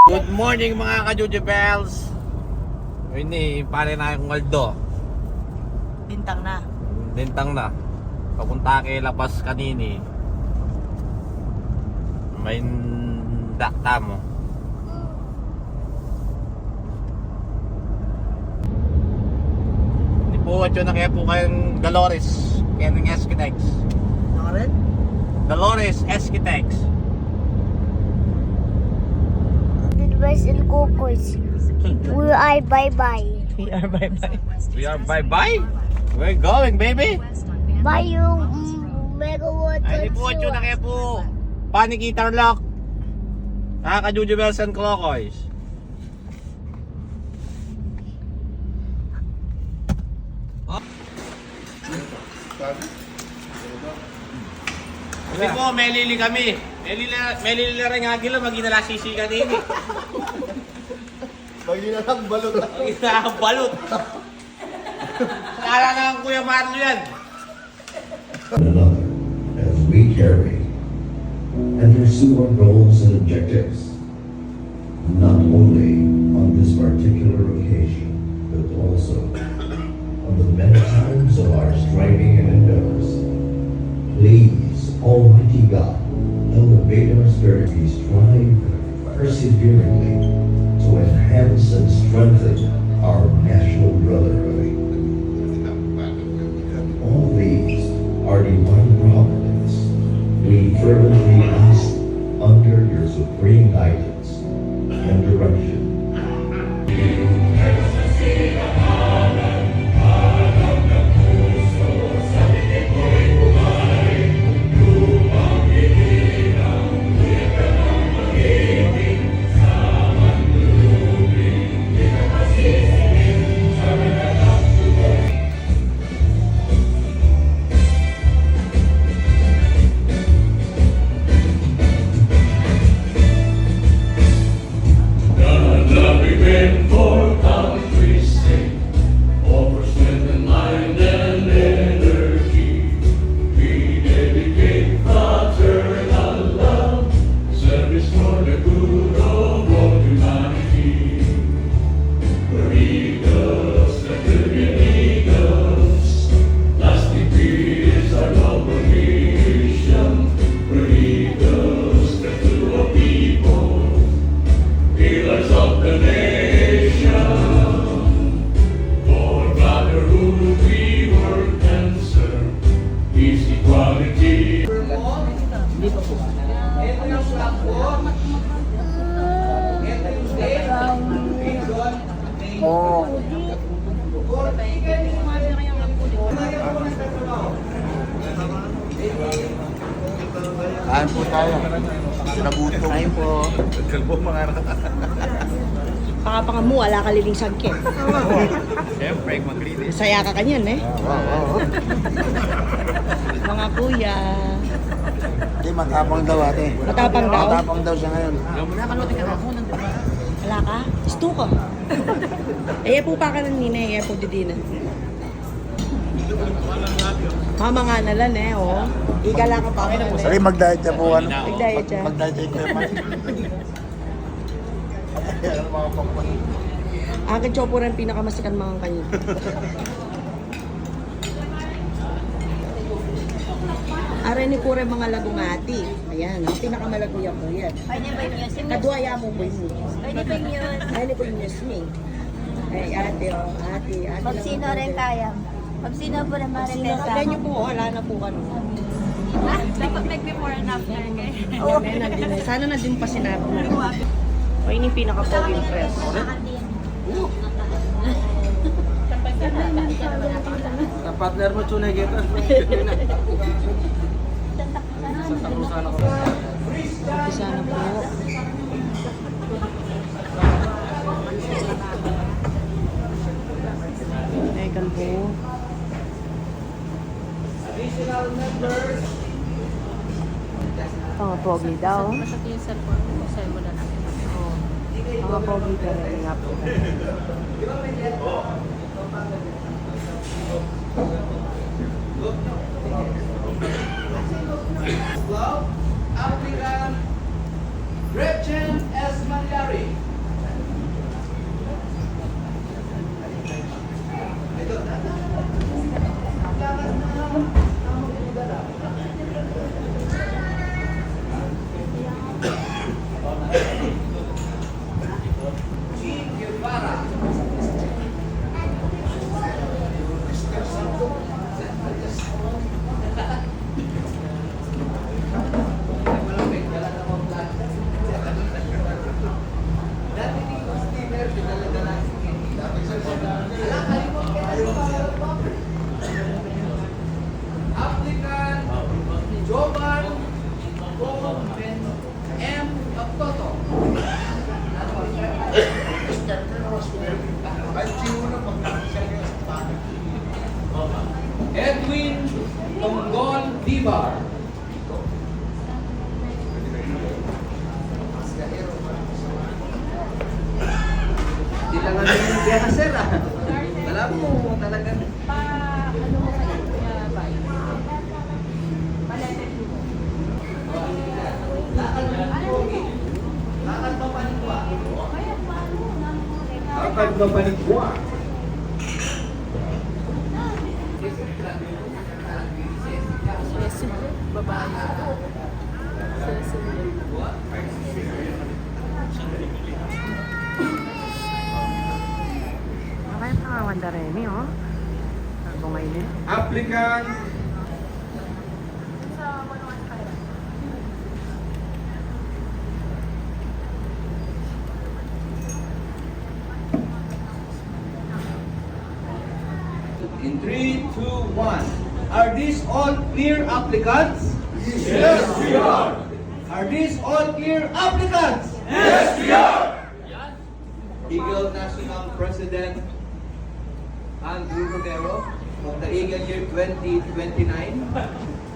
Good morning mga ka-Jujuvlogs. Ini pare na yung Waldo. Bintang na. Dintang na. Papunta kay Lapas kanini. May dakta mo. Hindi po at yun na kaya po kayong Dolores. Kaya ng Esquitex. Ano rin? Dolores Esquitex. Advice and kulokuyz. We are bye-bye. We are bye-bye. We are bye-bye. We're going, baby. Bye yung megawatt. Ay, di po at yun na kaya po Panikitar Lock. Ka-Jujuvlogs and kulokuyz. Hindi po, may lili kami. May lili rin nga gila, mag-inala sisi ka din. Mag-inalang balot. Mag-inala balot. Kala na ang Kuya Marlo yan. Another as we carry and pursue our goals and objectives, not only on this particular occasion, but also on the many times of our striving and endeavors. Please, Almighty God, elevate our spirit. We strive perseveringly to enhance and strengthen our national brotherhood. All these are divine providence. We fervently ask under your supreme guidance and direction. Kain po tayo. Sinabuto. Kain po. Kalbo mga Pakapanga mo, wala ka liling sagkit. Siyempre, maglinis. Masaya ka kanyan eh. Mga kuya. Hindi, matapang daw ate. Matapang daw? Matapang daw siya ngayon. Wala ka? Gusto ko. Eh, po pa ka ng nina, eh, po didina. Mama nga nalan eh, oh. Igala ka pa. Sorry, mag-diet siya po. Ano? Mag-diet siya. Mag-diet siya ko naman. Ano mga pangpan? Akin chopo rin pinakamasikan mga kanyo. Aray ni po rin mga lagumati. Ayan, ang pinakamalaguya po yan. Pwede ba yung news? Kaduaya mo po yun. Pwede ba yung news? Ay, po yung news me. Ay, ate, oh. Ate. Pag sino rin kaya. Pag sino po na marites Kaya nyo po, wala na po ano. Dapat may before and after kayo. Oo, sana na din pa sinabi. O, yun yung pinaka-poging press. Sa partner mo, tunay kita. Umpisa na po. Tekan po. Mga pogi daw. Masakit yung cellphone mo, sa'yo mo na natin. Oo. Mga pogi ka rin nga po. Gretchen S. nangyari? Applicant Jovan M. Toto. Edwin Tonggol Dibar. Hindi lang namin yung biyahe, sir, ah. Alam mo, talagang Ano mo kayo? Kaya ba? Lakad ba panikwa? Cecil, babae. Cecil. Okay, pangawanda rin oh. Ako ngayon eh. Applicant in 3, 2, 1. Are these all clear applicants? Yes, we are. Are these all clear applicants? Yes, we are. Eagle National President Andrew Romero of the Eagle year 2029.